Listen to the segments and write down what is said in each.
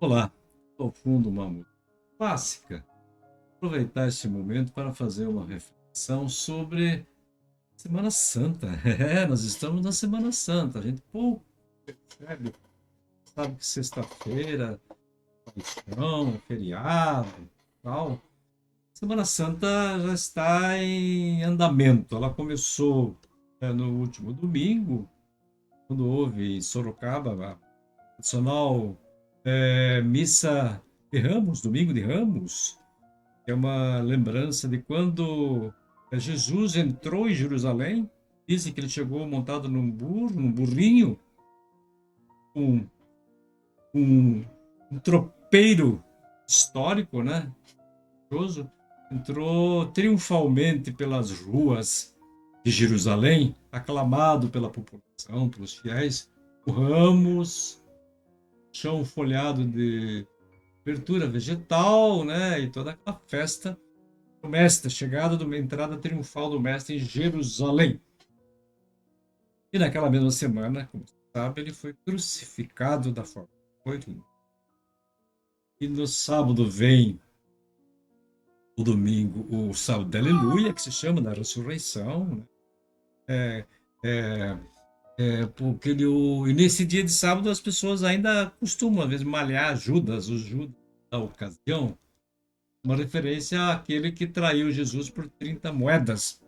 Olá, ao fundo uma música clássica. Aproveitar este momento para fazer uma reflexão sobre Semana Santa. Nós estamos na Semana Santa. A gente pouco percebe, sabe que sexta-feira, paixão, feriado, tal. Semana Santa já está em andamento. Ela começou no último domingo, quando houve em Sorocaba a tradicional missa de Ramos, Domingo de Ramos. É uma lembrança de quando Jesus entrou em Jerusalém. Dizem que ele chegou montado num burro, num burrinho, um, um, um tropeiro histórico, né? Religioso. Entrou triunfalmente pelas ruas de Jerusalém, aclamado pela população, pelos fiéis. O ramos, chão folhado de verdura vegetal, né? E toda aquela festa do mestre, chegada da entrada triunfal do mestre em Jerusalém. E naquela mesma semana, como você sabe, ele foi crucificado da forma que foi. E no sábado vem o domingo, o sábado da Aleluia, que se chama da ressurreição, né? É, é, porque e nesse dia de sábado as pessoas ainda costumam, às vezes, malhar Judas, o Judas da ocasião, uma referência àquele que traiu Jesus por 30 moedas.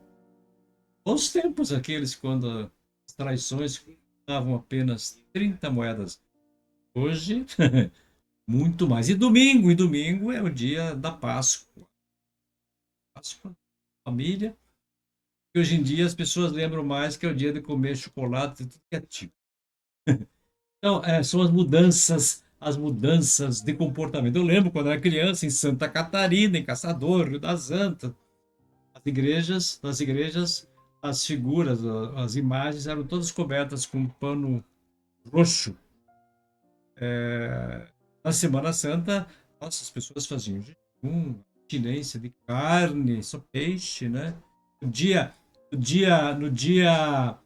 Bons tempos aqueles quando as traições davam apenas 30 moedas. Hoje, muito mais. E domingo é o dia da Páscoa. Páscoa, família. E hoje em dia as pessoas lembram mais que é o dia de comer chocolate e tudo que é tipo. Então, são as mudanças de comportamento. Eu lembro quando era criança em Santa Catarina, em Caçador, Rio das Antas, nas igrejas, as figuras, as imagens eram todas cobertas com um pano roxo. Na Semana Santa, nossa, as pessoas faziam jejum, abstinência de carne, só peixe, né? No dia, no dia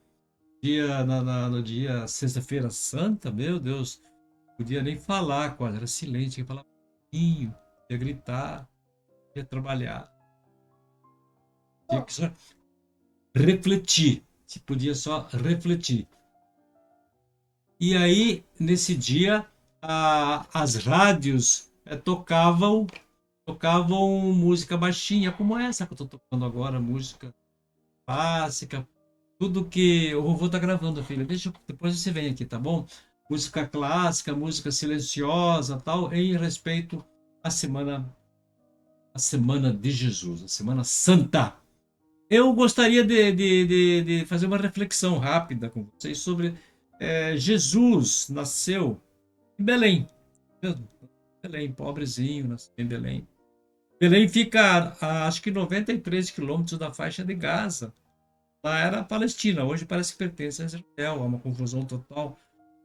Sexta-feira Santa, meu Deus, não podia nem falar quase, era silêncio, tinha que falar pouquinho, ia gritar, ia trabalhar, tinha que só refletir, se podia só refletir. E aí, nesse dia, as rádios tocavam música baixinha, como essa que eu estou tocando agora, música clássica, tudo que o vovô está gravando, filha. Depois você vem aqui, tá bom? Música clássica, música silenciosa, tal, em respeito à semana de Jesus, a Semana Santa. Eu gostaria de fazer uma reflexão rápida com vocês sobre Jesus nasceu em Belém, mesmo. Belém, pobrezinho, nasceu em Belém. Belém fica acho que 93 quilômetros da faixa de Gaza. Lá era a Palestina, hoje parece que pertence a Israel, há uma confusão total.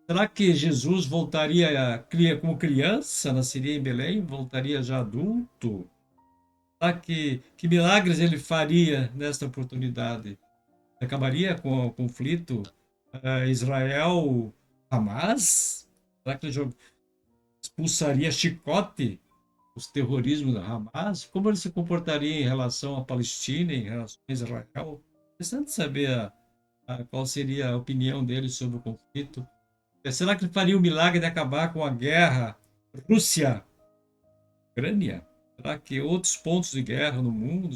Será que Jesus voltaria como criança, nasceria em Belém, voltaria já adulto? Será que milagres ele faria nesta oportunidade? Acabaria com o conflito Israel-Hamas? Será que ele expulsaria chicote os terrorismos da Hamas? Como ele se comportaria em relação à Palestina, em relação a Israel? Interessante saber qual seria a opinião dele sobre o conflito. Será que ele faria o milagre de acabar com a guerra Rússia-Ucrânia? Será que outros pontos de guerra no mundo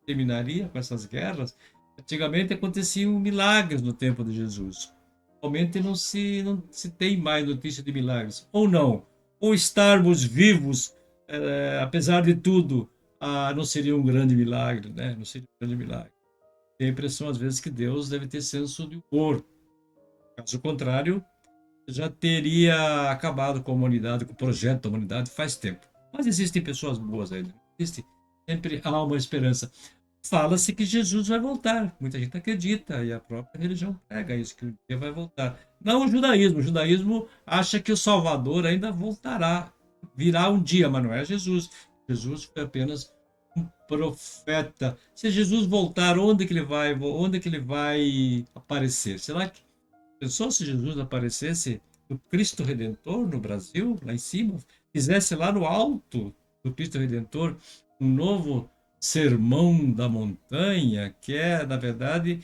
terminaria com essas guerras? Antigamente aconteciam milagres no tempo de Jesus. Atualmente não se tem mais notícia de milagres. Ou não. Ou estarmos vivos, apesar de tudo, não seria um grande milagre, né? Não seria um grande milagre. Tenho a impressão, às vezes, que Deus deve ter senso de humor. Caso contrário, já teria acabado com a humanidade, com o projeto da humanidade faz tempo. Mas existem pessoas boas ainda. Existe, sempre há uma esperança. Fala-se que Jesus vai voltar. Muita gente acredita e a própria religião prega isso, que um dia vai voltar. Não o judaísmo. O judaísmo acha que o Salvador ainda voltará. Virá um dia, mas não é Jesus. Jesus foi apenas um profeta. Se Jesus voltar, onde que ele vai aparecer? Será que pensou se Jesus aparecesse do Cristo Redentor no Brasil, lá em cima, fizesse lá no alto do Cristo Redentor um novo sermão da montanha, que é, na verdade,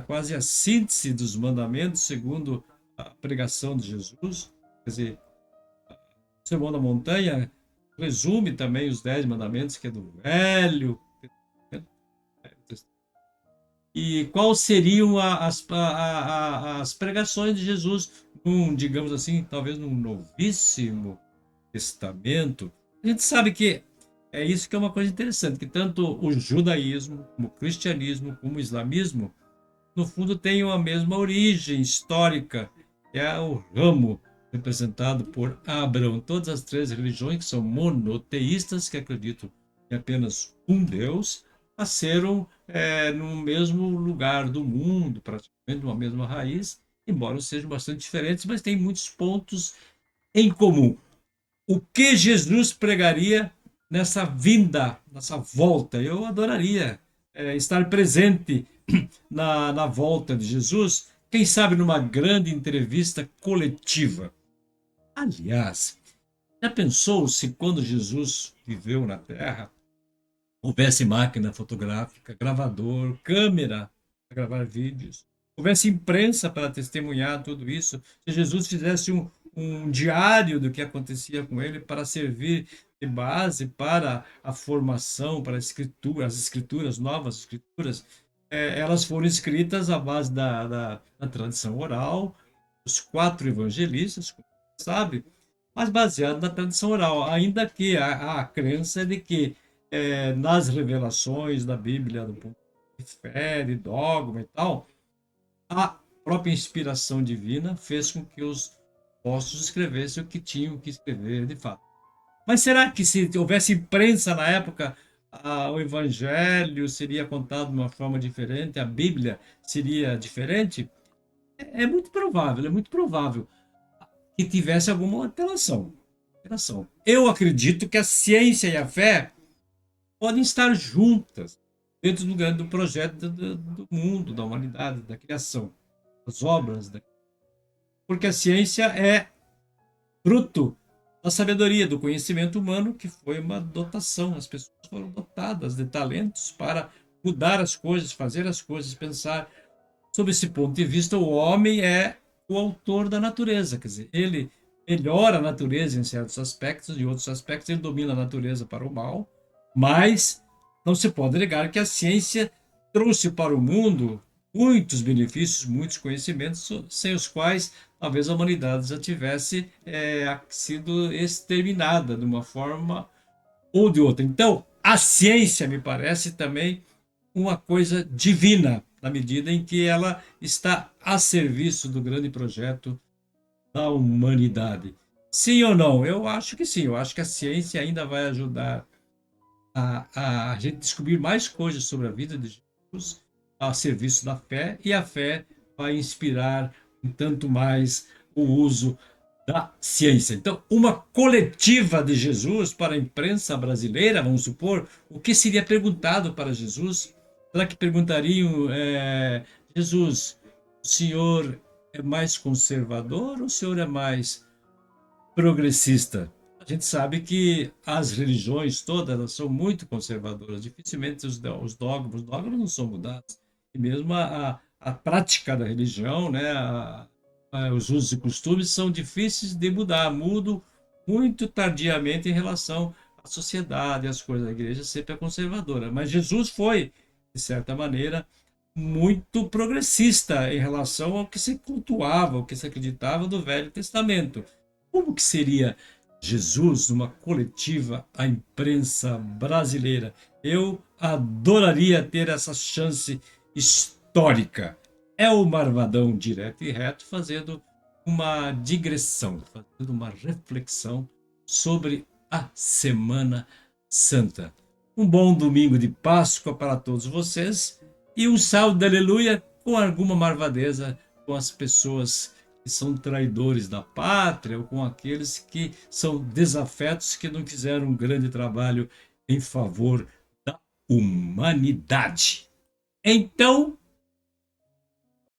quase a síntese dos mandamentos segundo a pregação de Jesus. Quer dizer, o sermão da montanha resume também os 10 mandamentos, que é do Velho Testamento. E quais seriam as pregações de Jesus digamos assim, talvez num novíssimo testamento? A gente sabe que é isso que é uma coisa interessante, que tanto o judaísmo, como o cristianismo, como o islamismo, no fundo têm a mesma origem histórica, que é o ramo representado por Abraão. Todas as três religiões que são monoteístas, que acreditam em apenas um Deus, nasceram no mesmo lugar do mundo, praticamente numa mesma raiz, embora sejam bastante diferentes, mas têm muitos pontos em comum. O que Jesus pregaria nessa vinda, nessa volta? Eu adoraria estar presente na volta de Jesus, quem sabe numa grande entrevista coletiva. Aliás, já pensou se quando Jesus viveu na Terra, houvesse máquina fotográfica, gravador, câmera para gravar vídeos, houvesse imprensa para testemunhar tudo isso, se Jesus fizesse um diário do que acontecia com ele para servir de base para a formação, para a escritura, as escrituras, novas escrituras, elas foram escritas à base da tradição oral, os quatro evangelistas, como você sabe, mas baseado na tradição oral, ainda que a crença de que nas revelações da Bíblia, do ponto de fé, de dogma e tal, a própria inspiração divina fez com que os apóstolos escrevessem o que tinham que escrever de fato. Mas será que se houvesse imprensa na época, o evangelho seria contado de uma forma diferente, a Bíblia seria diferente? É muito provável que tivesse alguma alteração. Eu acredito que a ciência e a fé podem estar juntas dentro do grande projeto do mundo, da humanidade, da criação, das obras. Porque a ciência é fruto da sabedoria, do conhecimento humano, que foi uma dotação. As pessoas foram dotadas de talentos para mudar as coisas, fazer as coisas, pensar. Sob esse ponto de vista, o homem é o autor da natureza, quer dizer, ele melhora a natureza em certos aspectos, em outros aspectos ele domina a natureza para o mal, mas não se pode negar que a ciência trouxe para o mundo muitos benefícios, muitos conhecimentos, sem os quais talvez a humanidade já tivesse sido exterminada de uma forma ou de outra. Então, a ciência me parece também uma coisa divina, na medida em que ela está a serviço do grande projeto da humanidade. Sim ou não? Eu acho que sim. Eu acho que a ciência ainda vai ajudar a gente descobrir mais coisas sobre a vida de Jesus a serviço da fé, e a fé vai inspirar um tanto mais o uso da ciência. Então, uma coletiva de Jesus para a imprensa brasileira, vamos supor, o que seria perguntado para Jesus? Será que perguntariam, Jesus, o senhor é mais conservador ou o senhor é mais progressista? A gente sabe que as religiões todas elas são muito conservadoras, dificilmente os dogmas não são mudados. E mesmo a prática da religião, né, os usos e costumes são difíceis de mudar, mudam muito tardiamente em relação à sociedade, às coisas. A igreja sempre é conservadora. Mas Jesus foi, de certa maneira, muito progressista em relação ao que se cultuava, ao que se acreditava do Velho Testamento. Como que seria Jesus numa coletiva à imprensa brasileira? Eu adoraria ter essa chance histórica. É o Marvadão direto e reto fazendo uma digressão, fazendo uma reflexão sobre a Semana Santa. Um bom domingo de Páscoa para todos vocês e um salve de aleluia com alguma marvadeza com as pessoas que são traidores da pátria ou com aqueles que são desafetos que não fizeram um grande trabalho em favor da humanidade. Então,